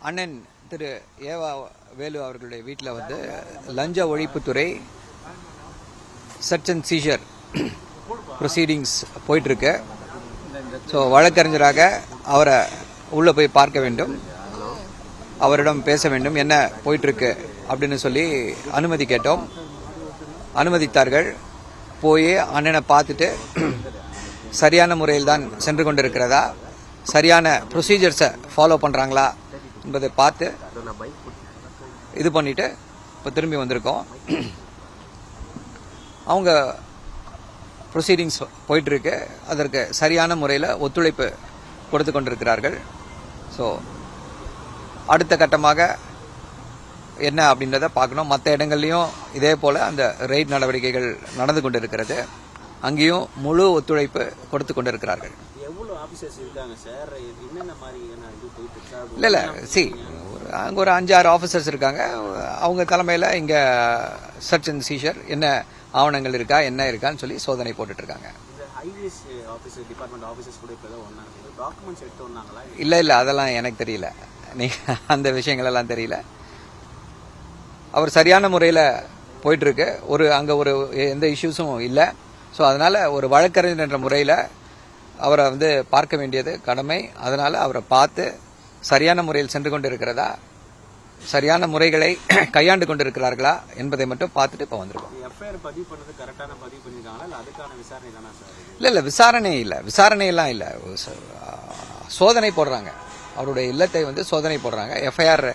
அண்ணன் திரு ஏவா வேலு அவர்களுடைய வீட்டில் வந்து லஞ்ச ஒழிப்புத்துறை சர்ச் அண்ட் சீஷர் ப்ரொசீடிங்ஸ் போயிட்டுருக்கு. ஸோ வழக்கறிஞராக அவரை உள்ளே போய் பார்க்க வேண்டும், அவரிடம் பேச வேண்டும், என்ன போயிட்டுருக்கு அப்படின்னு சொல்லி அனுமதி கேட்டோம். அனுமதித்தார்கள். போய் அண்ணனை பார்த்துட்டு சரியான முறையில் தான் சென்று கொண்டிருக்கிறதா, சரியான ப்ரொசீஜர்ஸை ஃபாலோ பண்ணுறாங்களா என்பதை பார்த்து இது பண்ணிவிட்டு இப்போ திரும்பி வந்திருக்கோம். அவங்க ப்ரொசீடிங்ஸ் போயிட்டுருக்கு. அதற்கு சரியான முறையில் ஒத்துழைப்பு கொடுத்து கொண்டிருக்கிறார்கள். ஸோ அடுத்த கட்டமாக என்ன அப்படின்றத பார்க்கணும். மற்ற இடங்கள்லையும் இதே போல் அந்த ரெய்ட் நடவடிக்கைகள் நடந்து கொண்டிருக்கிறது. அங்கேயும் முழு ஒத்துழைப்பு கொடுத்து கொண்டிருக்கிறார்கள். இல்லை அங்கே ஒரு 5-6 ஆஃபீஸர்ஸ் இருக்காங்க. அவங்க தலைமையில் இங்கே சர்ச் அண்ட் சீஷர் என்ன ஆவணங்கள் இருக்கா என்ன இருக்கான்னு சொல்லி சோதனை போட்டுட்டு இருக்காங்க. இல்லை அதெல்லாம் எனக்கு தெரியல, அந்த விஷயங்கள் எல்லாம் தெரியல. அவர் சரியான முறையில் போயிட்டுருக்கு. அங்கே ஒரு எந்த இஷ்யூஸும் இல்லை. ஸோ அதனால் ஒரு வழக்கறிஞர் என்ற முறையில் அவரை வந்து பார்க்க வேண்டியது கடமை. அதனால் அவரை பார்த்து சரியான முறையில் சென்று கொண்டு இருக்கிறதா, சரியான முறைகளை கையாண்டு கொண்டிருக்கிறார்களா என்பதை மட்டும் பார்த்துட்டு இப்போ வந்திருக்கோம். இல்லை விசாரணையெல்லாம் இல்லை, சோதனை போடுறாங்க. அவருடைய இல்லத்தை வந்து சோதனை போடுறாங்க. எஃப்ஐஆர்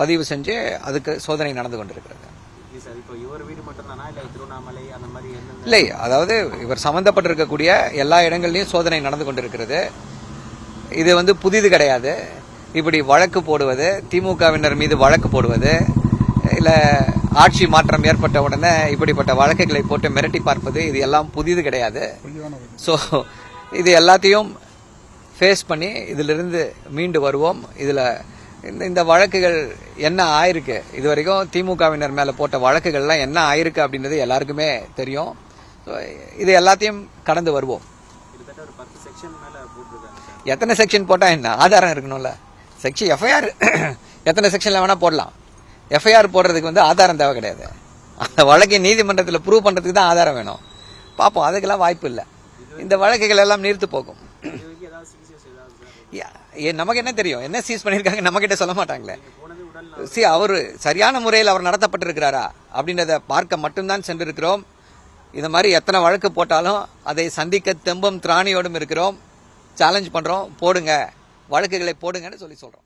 பதிவு செஞ்சு அதுக்கு சோதனை நடந்து கொண்டிருக்கிறது. இல்லை, அதாவது இவர் சம்பந்தப்பட்டிருக்கக்கூடிய எல்லா இடங்கள்லையும் சோதனை நடந்து கொண்டிருக்கிறது. இது வந்து புதிது கிடையாது. இப்படி வழக்கு போடுவது, திமுகவினர் மீது வழக்கு போடுவது, இல்லை ஆட்சி மாற்றம் ஏற்பட்ட உடனே இப்படிப்பட்ட வழக்குகளை போட்டு மிரட்டி பார்ப்பது, இது எல்லாம் புதிது கிடையாது. ஸோ இது எல்லாத்தையும் ஃபேஸ் பண்ணி இதிலிருந்து மீண்டு வருவோம். இதில் இந்த வழக்குகள் என்ன ஆயிருக்கு, இது வரைக்கும் திமுகவினர் மேலே போட்ட வழக்குகள்லாம் என்ன ஆயிருக்கு அப்படின்றது எல்லாருக்குமே தெரியும். இது எல்லாத்தையும் கடந்து வருவோம். எத்தனை செக்ஷன் போட்டால் என்ன, ஆதாரம் இருக்கணும்ல. செக்ஷன் எஃப்ஐஆர் எத்தனை செக்ஷன்ல வேணா போடலாம். எஃப்ஐஆர் போடுறதுக்கு வந்து ஆதாரம் தேவை கிடையாது. அந்த வழக்கை நீதிமன்றத்தில் ப்ரூவ் பண்ணுறதுக்கு தான் ஆதாரம் வேணும். பார்ப்போம், அதுக்கெல்லாம் வாய்ப்பு இல்லை. இந்த வழக்குகள் எல்லாம் நீர்த்து போகும். நமக்கு என்ன தெரியும், என்ன சீஸ் பண்ணியிருக்காங்க நம்மகிட்ட சொல்ல மாட்டாங்களே. அவர் சரியான முறையில் அவர் நடத்தப்பட்டிருக்கிறாரா அப்படின்றத பார்க்க மட்டும்தான் சென்றிருக்கிறோம். இந்த மாதிரி எத்தனை வழக்கு போட்டாலும் அதை சந்திக்க தெம்பும் திராணியோடும் இருக்கிறோம். சேலஞ்ச் பண்றோம், போடுங்க வழக்குகளை போடுங்கன்னு சொல்றோம்.